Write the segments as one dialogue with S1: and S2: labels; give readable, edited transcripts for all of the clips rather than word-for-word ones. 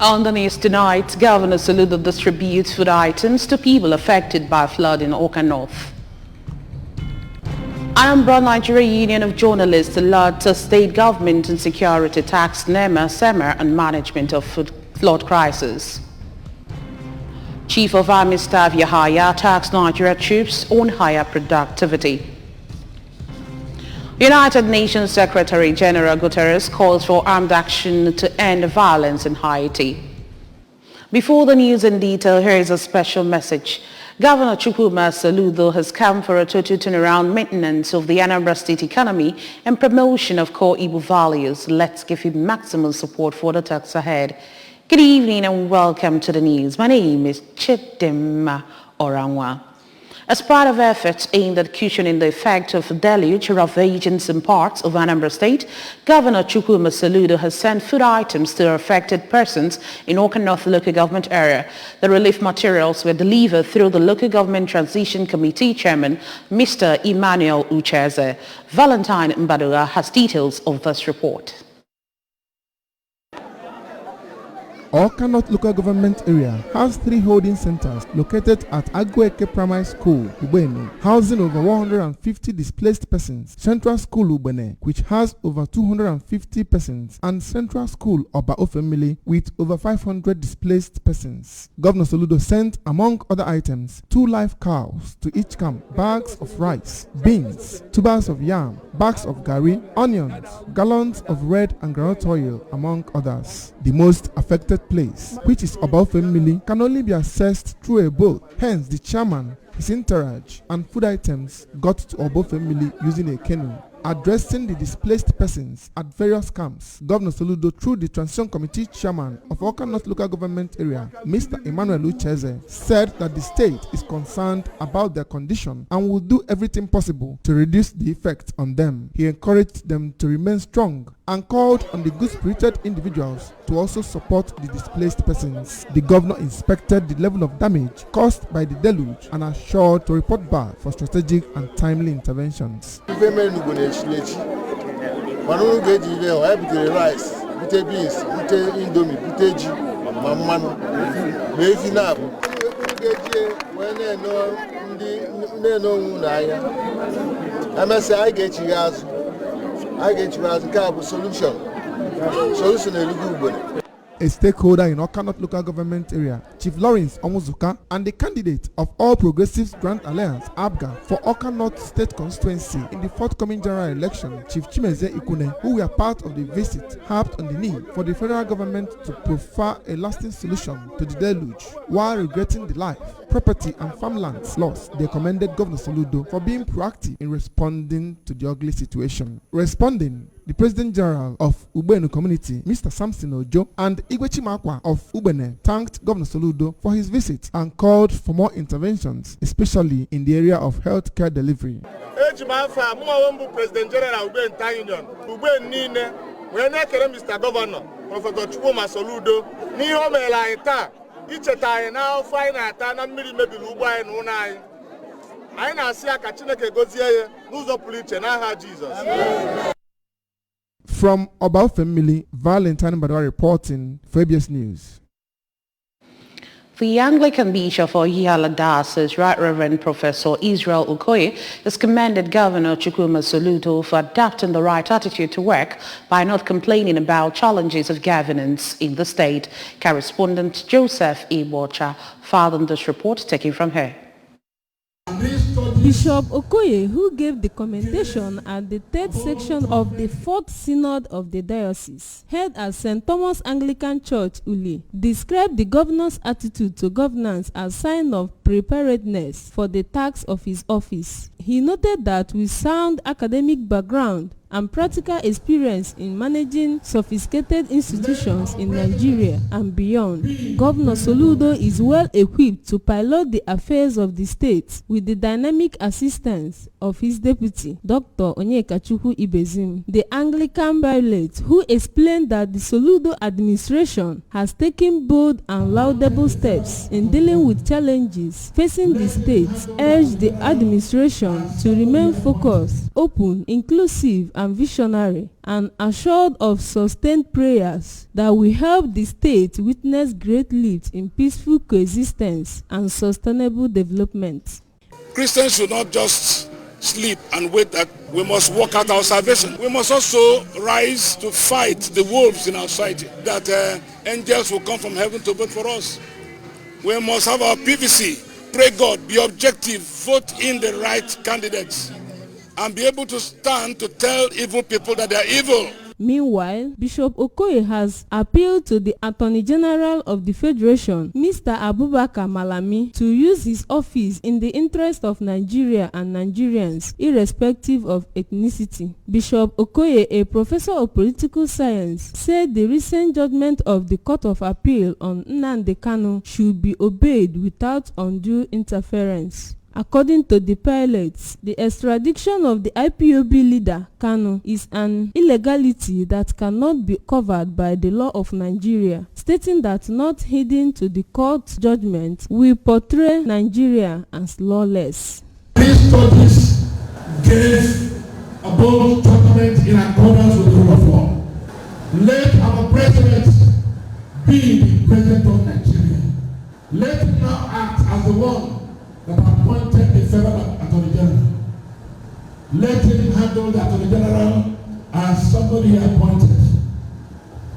S1: On the news tonight, Governor Soludo distributes food items to people affected by flood in Awka North. Anambra Nigeria Union of Journalists alerts state government and security tax NEMA, SEMA and management of flood crisis. Chief of Army Staff Yahaya attacks Nigeria troops on higher productivity. United Nations Secretary General Guterres calls for armed action to end violence in Haiti. Before the news in detail, here is a special message. Governor Chukwuma Soludo has come for a total turnaround maintenance of the Anambra State economy and promotion of core Igbo values. Let's give him maximum support for the talks ahead. Good evening and welcome to the news. My name is Chidimma Orangwa. As part of efforts aimed at cushioning the effect of deluge ravaged in some parts of Anambra State, Governor Chukwuma Soludo has sent food items to affected persons in Awka North local government area. The relief materials were delivered through the Local Government Transition Committee Chairman, Mr. Emmanuel Ucheze. Valentine Mbadura has details of this report.
S2: Awka North local government area has 3 holding centers located at Agweke Primary School, Ubene, housing over 150 displaced persons, Central School Ubene, which has over 250 persons, and Central School Oba Ofemili with over 500 displaced persons. Governor Soludo sent, among other items, 2 live cows to each camp, bags of rice, beans, tubers of yam, bags of gari, onions, gallons of red and groundnut oil, among others. The most affected place, which is Oba Ofemili, can only be accessed through a boat. Hence, the chairman, his entourage, and food items got to Oba Ofemili using a canoe. Addressing the displaced persons at various camps, Governor Soludo, through the Transition Committee Chairman of Awka North Local Government Area, Mr. Emmanuel Ucheze, said that the state is concerned about their condition and will do everything possible to reduce the effect on them. He encouraged them to remain strong and called on the good-spirited individuals to also support the displaced persons. The governor inspected the level of damage caused by the deluge and assured to report back for strategic and timely interventions.
S3: Manunu geji ile o ebute rice, bute beans, bute indomie, bute ji, mamanu. Mefi na bu. Geji wene no ndi no na anya. Amese I get you azu. I get you azu ka bu solution. Solution elugu ubone. A stakeholder in Awka North local government area, Chief Lawrence Omuzuka, and the candidate of All Progressives Grand Alliance, ABGA, for Awka North State constituency in the forthcoming general election, Chief Chimeze Ikune, who were part of the visit, harped on the need for the federal government to prefer a lasting solution to the deluge, while regretting the life, property and farmlands lost. They commended Governor Soludo for being proactive in responding to the ugly situation. Responding, the President General of Ubene Community, Mr. Samson Ojo, and Igwechi Makwa of Ubene thanked Governor Soludo for his visit and called for more interventions, especially in the area of healthcare delivery. President General Ubene Union, Ubene Nine, Mr. Governor, Professor Chukwuma Soludo, now fine at maybe I na see a Kachineke Gozie, Nuzo Puliche, and Jesus. From Oba Ofemili, Valentine Mbadura reporting for ABS News.
S1: The Anglican Bishop for Ihiala Diocese, Right Reverend Professor Israel Okoye, has commended Governor Chukwuma Soludo for adopting the right attitude to work by not complaining about challenges of governance in the state. Correspondent Joseph Ibocha filed this report, taken from her.
S4: Bishop Okoye, who gave the commendation at the 3rd section of the 4th Synod of the Diocese, held at St. Thomas Anglican Church, Uli, described the governor's attitude to governance as sign of preparedness for the tasks of his office. He noted that with sound academic background and practical experience in managing sophisticated institutions in Nigeria and beyond, Governor Soludo is well equipped to pilot the affairs of the state with the dynamic assistance of his deputy, Dr. Onyekachukwu Ibezim, the Anglican prelate, who explained that the Soludo administration has taken bold and laudable steps in dealing with challenges facing the state, urged the administration to remain focused, open, inclusive, and visionary, and assured of sustained prayers that will help the state witness great leaps in peaceful coexistence and sustainable development.
S5: Christians should not just sleep and wait, that we must work out our salvation. We must also rise to fight the wolves in our society, that angels will come from heaven to vote for us. We must have our PVC, pray God, be objective, vote in the right candidates, and be able to stand to tell evil people that they are evil.
S4: Meanwhile, Bishop Okoye has appealed to the Attorney General of the Federation, Mr. Abubakar Malami, to use his office in the interest of Nigeria and Nigerians, irrespective of ethnicity. Bishop Okoye, a professor of political science, said the recent judgment of the Court of Appeal on Nnamdi Kanu should be obeyed without undue interference. According to the pilots, the extradition of the IPOB leader, Kanu, is an illegality that cannot be covered by the law of Nigeria, stating that not heeding to the court's judgment will portray Nigeria as lawless.
S6: These studies gave a bold judgment in accordance with the rule of law. Let our president be the president of Nigeria. Let him now act as the one that appointed the federal attorney general. Let him handle the attorney general as somebody appointed,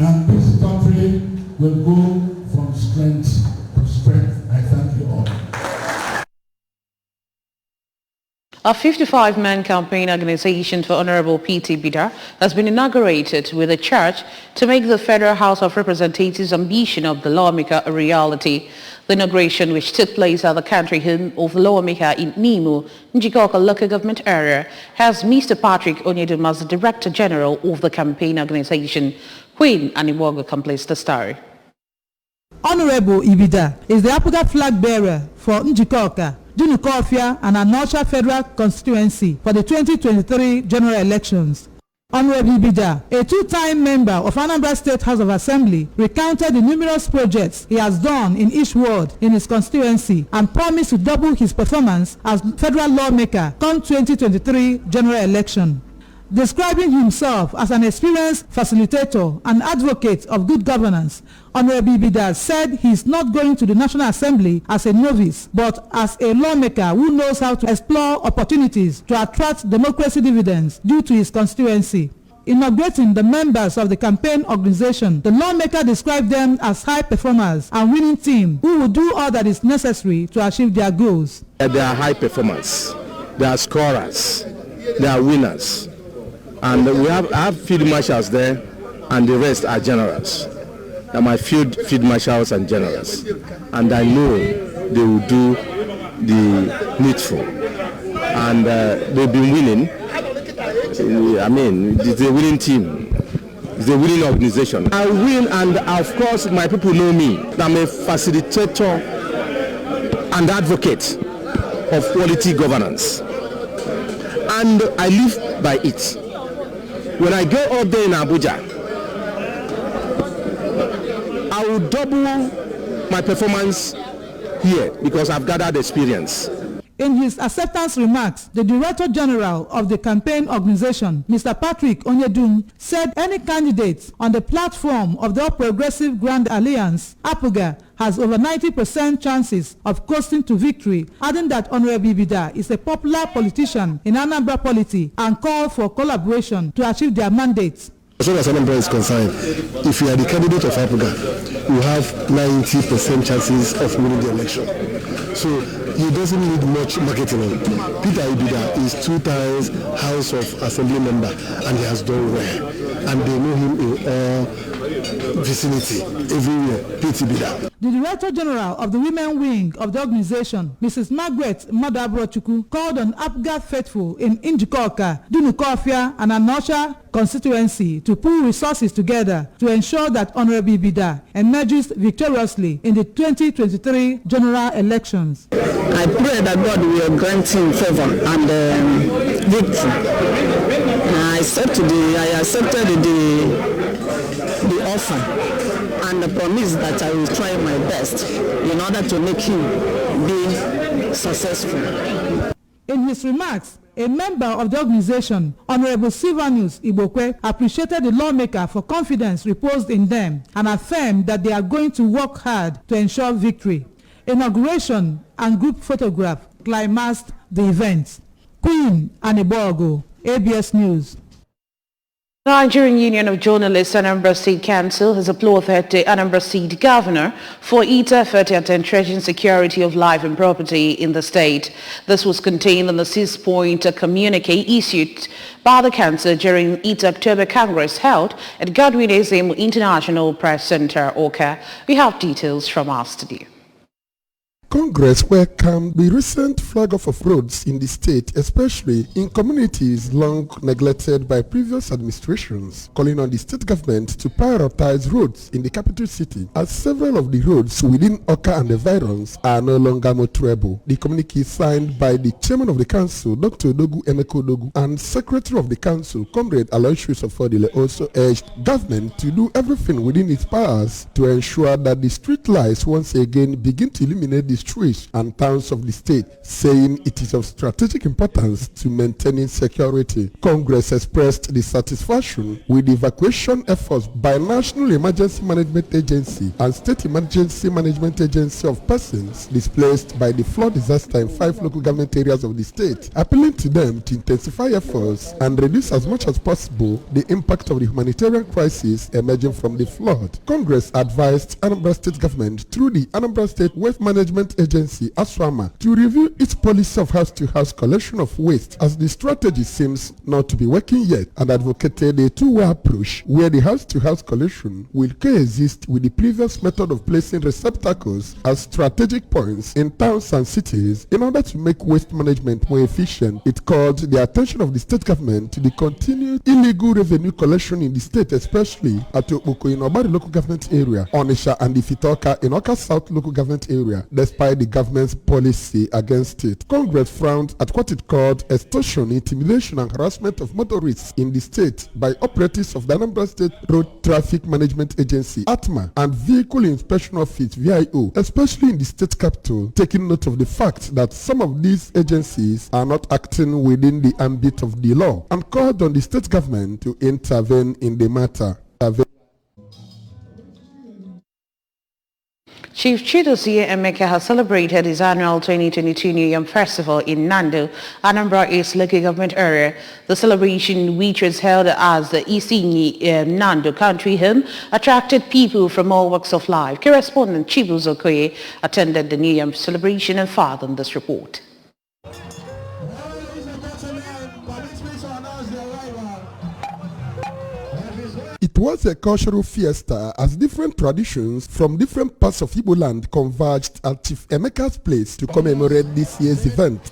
S6: and this country will go from strength to strength. I thank you all.
S1: A 55-man campaign organization for Honorable P.T. Bida has been inaugurated with a church to make the Federal House of Representatives' ambition of the lawmaker a reality. The inauguration, which took place at the country home of the lawmaker in Nimo, Njikoka local government area, has Mr. Patrick Onyedum as the Director General of the campaign organization. Queen Animwogo completes the story.
S7: Honorable Ibida is the Apuga flag bearer for Njikoka, Junukofia and Anosha Federal Constituency for the 2023 general elections. Honorable Ibida, a two-time member of Anambra State House of Assembly, recounted the numerous projects he has done in each ward in his constituency and promised to double his performance as federal lawmaker come 2023 general election. Describing himself as an experienced facilitator and advocate of good governance, Honorable Ibida said he is not going to the National Assembly as a novice, but as a lawmaker who knows how to explore opportunities to attract democracy dividends due to his constituency. Inaugurating the members of the campaign organization, the lawmaker described them as high performers and winning team who will do all that is necessary to achieve their goals.
S8: They are high performers, they are scorers, they are winners. And I have field marshals there, and the rest are generals. They are my field marshals and generals. And I know they will do the needful. And they've been winning. I mean, it's a winning team. It's a winning organization. I win, and of course, my people know me. I'm a facilitator and advocate of quality governance. And I live by it. When I go up there in Abuja, I will double my performance here because I've gathered experience.
S7: In his acceptance remarks, the Director General of the campaign organization, Mr. Patrick Onyedum, said any candidate on the platform of the All Progressive Grand Alliance, APUGA, has over 90% chances of coasting to victory, adding that Honorable Ibida is a popular politician in Anambra polity and called for collaboration to achieve their mandates.
S3: As far as Anambra is concerned, if you are the candidate of APUGA, you have 90% chances of winning the election. So he doesn't need much marketing. Peter Ibida is 2 times House of Assembly member, and he has done well. And they know him in all vicinity everywhere. PTB.
S7: The Director General of the Women Wing of the organization, Mrs. Margaret Madabrochukwu, called on APGA faithful in Njikoka, Dunukofia, and Anosha constituency to pool resources together to ensure that Honorable Ibida emerges victoriously in the 2023 general elections.
S9: I pray that God will grant him favor and victory. I accepted the offer and the promise that I will try my best in order to make him be successful.
S7: In his remarks, a member of the organization, Honorable Silvanus Ibokwe, appreciated the lawmaker for confidence reposed in them and affirmed that they are going to work hard to ensure victory. Inauguration and group photograph climaxed the event. Queen Anibogo, ABS News.
S1: Nigerian Union of Journalists Anambra State Council has applauded the Anambra State Governor for its effort at entrenching security of life and property in the state. This was contained in the 6-point communique issued by the council during its October Congress held at Godwin Ezim International Press Center, Oka. We have details from our studio.
S2: Congress welcomed the recent flag-off of roads in the state, especially in communities long neglected by previous administrations, calling on the state government to prioritize roads in the capital city, as several of the roads within Oka and the environs are no longer motorable. The communique signed by the chairman of the council, Dr. Dogu Emeko Dogu, and secretary of the council, Comrade Aloysius Ofodile, also urged government to do everything within its powers to ensure that the street lights once again begin to illuminate the streets and towns of the state, saying it is of strategic importance to maintaining security. Congress expressed dissatisfaction with the evacuation efforts by National Emergency Management Agency and State Emergency Management Agency of persons displaced by the flood disaster in 5 local government areas of the state, appealing to them to intensify efforts and reduce as much as possible the impact of the humanitarian crisis emerging from the flood. Congress advised Anambra State government through the Anambra State Waste Management Agency ASWAMA to review its policy of house-to-house collection of waste, as the strategy seems not to be working yet, and advocated a two-way approach where the house-to-house collection will coexist with the previous method of placing receptacles as strategic points in towns and cities in order to make waste management more efficient. It called the attention of the state government to the continued illegal revenue collection in the state, especially at Okpoko in Obari local government area, Onitsha and Ifitoka in Oka South local government area, despite the government's policy against it. Congress frowned at what it called extortion, intimidation and harassment of motorists in the state by operatives of the Anambra State Road Traffic Management Agency, ATMA, and Vehicle Inspection Office, VIO, especially in the state capital, taking note of the fact that some of these agencies are not acting within the ambit of the law, and called on the state government to intervene in the matter.
S1: Chief Chidozie Emeka has celebrated his annual 2022 New Yam Festival in Nando, Anambra East local government area. The celebration, which was held as the Isinyi Nando Country Home, attracted people from all walks of life. Correspondent Chibuzo Okoye attended the New Yam celebration and fathomed this report.
S2: It was a cultural fiesta as different traditions from different parts of Igbo land converged at Chief Emeka's place to commemorate this year's event.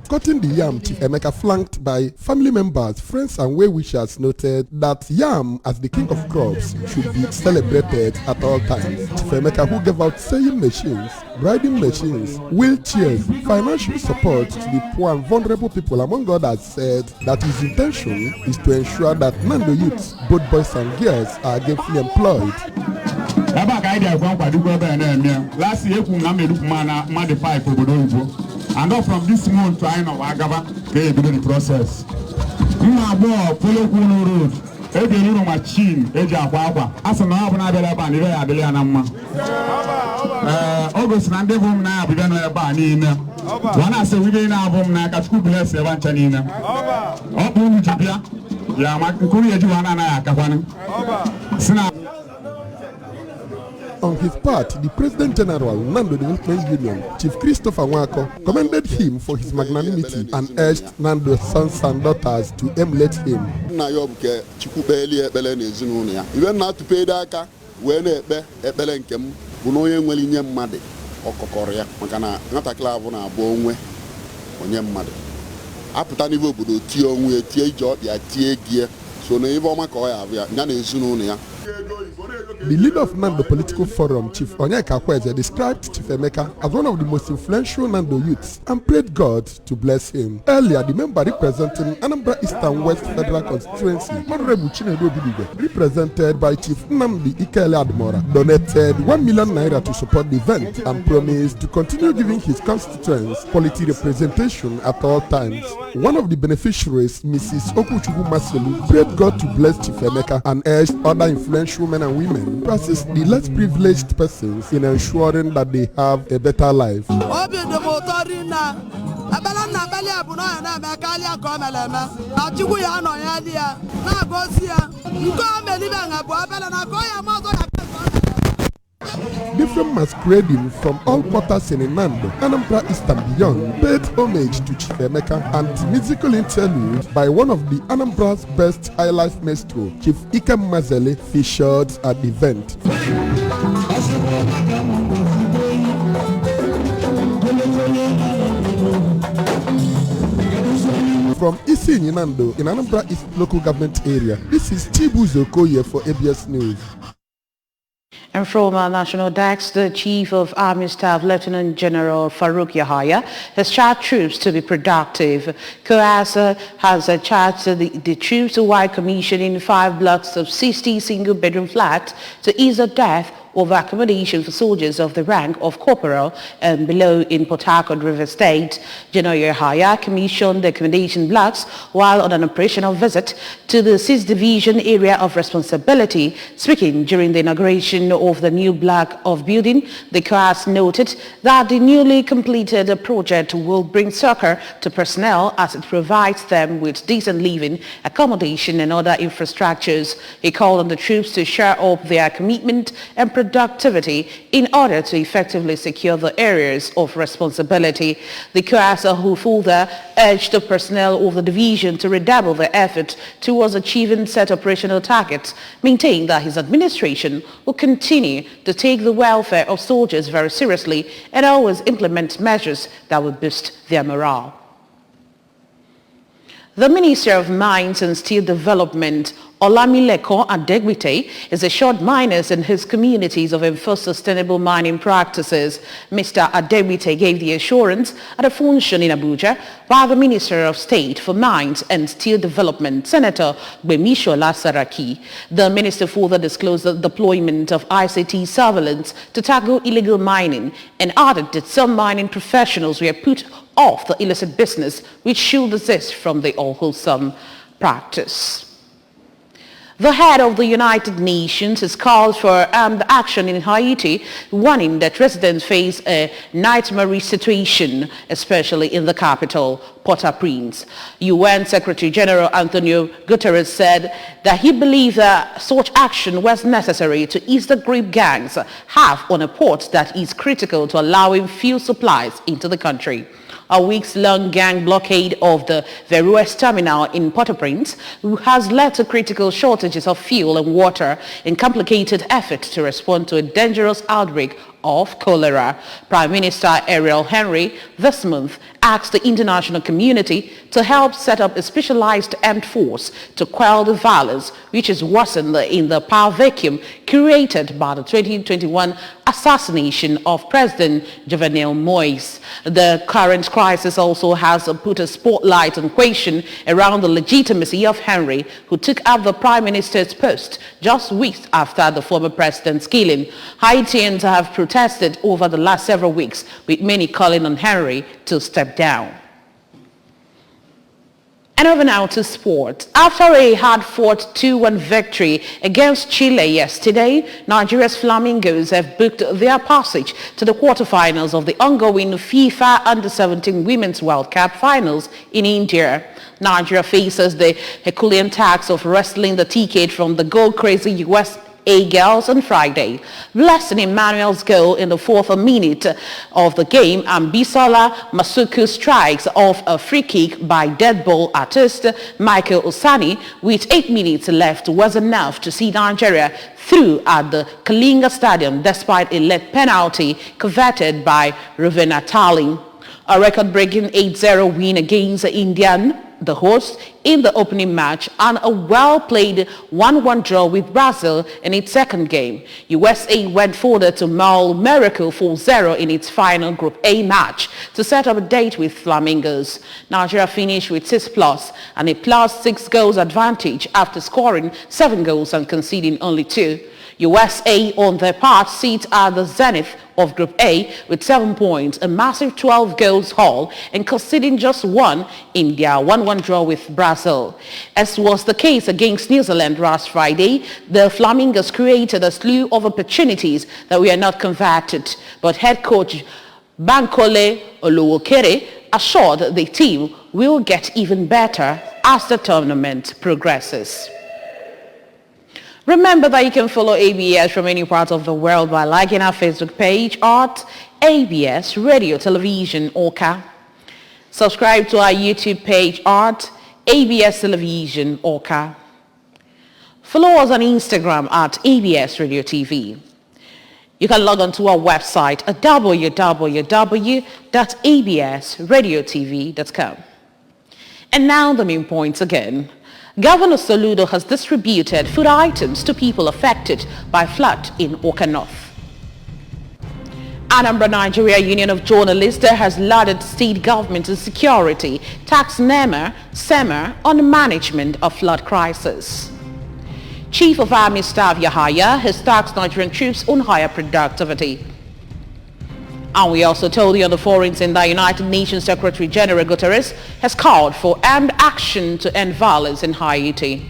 S2: Cutting the yam, Chief Emeka, flanked by family members, friends and well-wishers, noted that yam as the king of crops should be celebrated at all times. Chief Emeka, who gave out sewing machines, riding machines, wheelchairs, financial support to the poor and vulnerable people, among others, said that his intention is to ensure that Nando youths, both boys and girls, are gainfully employed.
S6: Last year, and not from this month to end of Agaba, they do the process. Follow Kuno Road, every little machine, Eja, as a now, August and Devon now began a banina. One as a within album, Naka bless Evanchanina. Open Jabia, Yamakuria Juana Kapan.
S2: On his part, the President General, Nando Development Union, Chief Christopher Nwako, commended him for his magnanimity and urged Nando's sons and daughters to emulate him.
S10: Even not to pay that when a belenkem, Bunoye Welliam Madi, or Cocoria, Macana, not a clavona, Bonwe, or Yam Madi. Aputanivo Budo, Tion, Tia Jot, Tia Gear, so Nevo Macoya, Nane Zunonia.
S2: The leader of Nando Political Forum, Chief Onyeka Kweze, described Chief Emeka as one of the most influential Nando youths and prayed God to bless him. Earlier, the member representing Anambra East and West Federal Constituency, Honorable Chinedu Obidigo, represented by Chief Nnamdi Ikele Admora, donated 1 million naira to support the event and promised to continue giving his constituents quality representation at all times. One of the beneficiaries, Mrs. Okuchukwu Maselu, prayed God to bless Chief Emeka and urged other influential men and women to assist the less privileged persons in ensuring that they have a better life. Different masquerading from all quarters in Nando, Anambra East and beyond paid homage to Chief Emeka, and musical interlude by one of the Anambra's best highlife maestro, Chief Ikem Mazele, featured at the event. From Isi Nando in Anambra East local government area, this is Chibuzo Okoye for ABS News.
S1: And from our national desk, the Chief of Army Staff, Lieutenant General Farouk Yahaya, has charged troops to be productive. COASA has charged the troops while commissioning 5 blocks of 60 single-bedroom flats to ease the death of accommodation for soldiers of the rank of corporal and below in Port Harcourt, River State. General Yahaya commissioned the accommodation blocks while on an operational visit to the 6th Division area of responsibility. Speaking during the inauguration of the new block of building, the COAS noted that the newly completed project will bring succor to personnel as it provides them with decent living, accommodation and other infrastructures. He called on the troops to share up their commitment and productivity in order to effectively secure the areas of responsibility. The COAS who further urged the personnel of the division to redouble their effort towards achieving set operational targets, maintained that his administration will continue to take the welfare of soldiers very seriously and always implement measures that will boost their morale. The Minister of Mines and Steel Development, Olamileko Adegbite, is assured miners in his communities of enforced sustainable mining practices. Mr. Adegbite gave the assurance at a function in Abuja by the Minister of State for Mines and Steel Development, Senator Gbemishola Saraki. The minister further disclosed the deployment of ICT surveillance to tackle illegal mining and added that some mining professionals were put off the illicit business which should desist from the unwholesome practice. The head of the United Nations has called for armed action in Haiti, warning that residents face a nightmarish situation, especially in the capital, Port-au-Prince. UN Secretary General Antonio Guterres said that he believed that such action was necessary to ease the grip gangs have on a port that is critical to allowing fuel supplies into the country. A weeks-long gang blockade of the Verues terminal in Port-au-Prince has led to critical shortages of fuel and water and complicated efforts to respond to a dangerous outbreak of cholera. Prime Minister Ariel Henry this month asked the international community to help set up a specialized armed force to quell the violence which is worsened in the power vacuum created by the 2021 assassination of President Jovenel Moïse. The current crisis also has put a spotlight on question around the legitimacy of Henry, who took up the Prime Minister's post just weeks after the former president's killing. Haitians have protested over the last several weeks, with many calling on Henry to step down. And over now to sport. After a hard-fought 2-1 victory against Chile yesterday, Nigeria's Flamingos have booked their passage to the quarterfinals of the ongoing FIFA Under-17 Women's World Cup finals in India. Nigeria faces the Herculean task of wresting the ticket from the goal-crazy US A girls on Friday. Blessing Emmanuel's goal in the 4th minute of the game, and Bisola Masuku strikes off a free kick by dead ball artist Michael Osani with 8 minutes left was enough to see Nigeria through at the Kalinga Stadium despite a late penalty coveted by Ravena Tallinn. A record-breaking 8-0 win against India, the hosts, in the opening match, and a well-played 1-1 draw with Brazil in its second game. USA went further to maul Morocco 4-0 in its final Group A match to set up a date with Flamingos. Nigeria finished with 6+ and a +6 goals advantage after scoring 7 goals and conceding only 2. USA, on their part, sit at the zenith of Group A with 7 points, a massive 12 goals haul, and conceding just 1 in their 1-1 draw with Brazil. As was the case against New Zealand last Friday, the Flamingos created a slew of opportunities that were not converted, but head coach Bankole Oluwokere assured the team will get even better as the tournament progresses. Remember that you can follow ABS from any part of the world by liking our Facebook page at ABS Radio Television Orca. Subscribe to our YouTube page at ABS Television Orca. Follow us on Instagram at ABS Radio TV. You can log on to our website at www.absradiotv.com. And now the main points again. Governor Soludo has distributed food items to people affected by flood in Awka North. Anambra Nigeria Union of Journalists has lauded state government and security, tax SEMA on the management of flood crisis. Chief of Army Staff Yahaya has taxed Nigerian troops on higher productivity. And we also told you on the forums in the United Nations Secretary General Guterres has called for armed action to end violence in Haiti.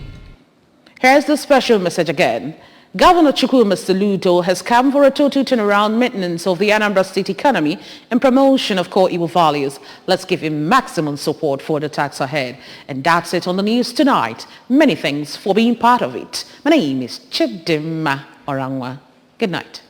S1: Here's the special message again. Governor Chukwuma Soludo has come for a total turnaround maintenance of the Anambra State economy and promotion of core Igbo values. Let's give him maximum support for the task ahead. And that's it on the news tonight. Many thanks for being part of it. My name is Chidimma Orangwa. Good night.